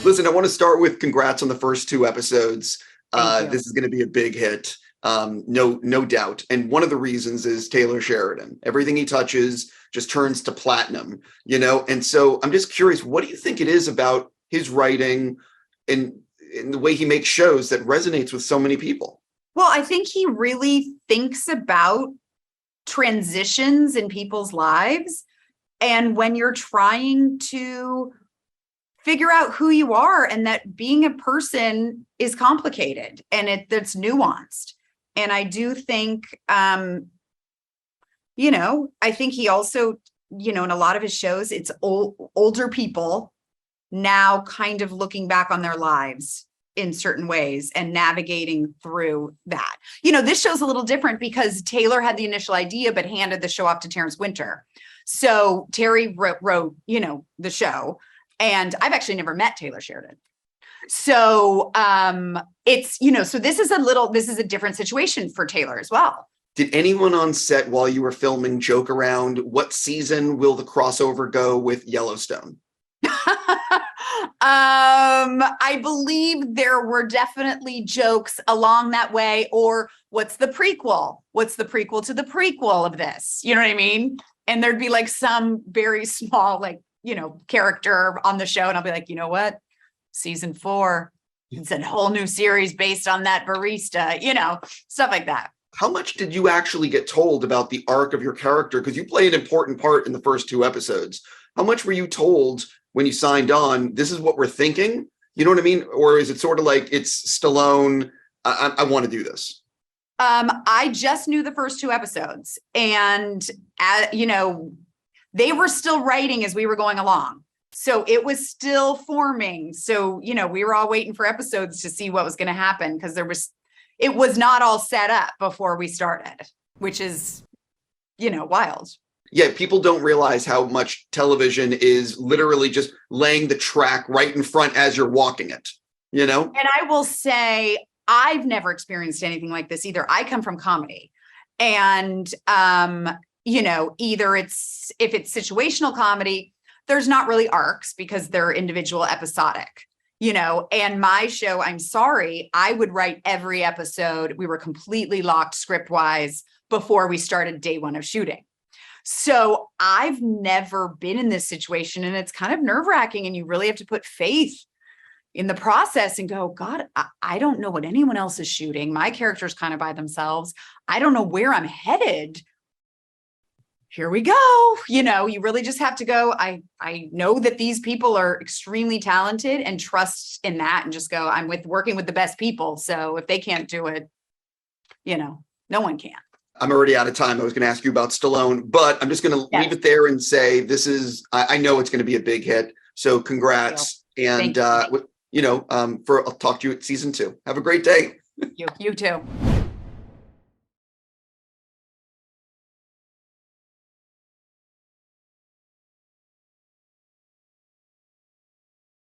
Listen, I want to start with congrats on the first 2 episodes. Thank you. This is going to be a big hit. No doubt. And one of the reasons is Taylor Sheridan. Everything he touches just turns to platinum, And so I'm just curious, what do you think it is about his writing and the way he makes shows that resonates with so many people? Well, I think he really thinks about transitions in people's lives. And when you're trying to figure out who you are, and that being a person is complicated and that's nuanced. And I do think, I think he also, in a lot of his shows, it's older people now kind of looking back on their lives in certain ways and navigating through that. This show's a little different because Taylor had the initial idea, but handed the show off to Terence Winter. So Terry wrote, the show, and I've actually never met Taylor Sheridan. So it's, so this is a different situation for Taylor as well. Did anyone on set while you were filming joke around what season will the crossover go with Yellowstone? I believe there were definitely jokes along that way, or what's the prequel? What's the prequel to the prequel of this? You know what I mean? And there'd be like some very small, character on the show. And I'll be like, you know what? Season 4, it's a whole new series based on that barista, stuff like that. How much did you actually get told about the arc of your character? Because you play an important part in the first 2 episodes. How much were you told when you signed on, this is what we're thinking? You know what I mean? Or is it sort of like, it's Stallone, I want to do this? I just knew the first 2 episodes, and they were still writing as we were going along. So it was still forming. So, we were all waiting for episodes to see what was going to happen, because it was not all set up before we started, which is, wild. Yeah, people don't realize how much television is literally just laying the track right in front as you're walking it, And I will say, I've never experienced anything like this either. I come from comedy, and, either if it's situational comedy, there's not really arcs because they're individual episodic, and my show, I'm sorry, I would write every episode. We were completely locked script wise before we started day 1 of shooting. So I've never been in this situation, and it's kind of nerve-wracking, and you really have to put faith in the process and go, God, I don't know what anyone else is shooting. My character's kind of by themselves. I don't know where I'm headed. Here we go. You really just have to go. I know that these people are extremely talented, and trust in that, and just go, I'm working with the best people. So if they can't do it, no one can. I'm already out of time. I was going to ask you about Stallone, but I'm just going to leave it there and say, I know it's going to be a big hit. So congrats. And, I'll talk to you at season 2. Have a great day. You too.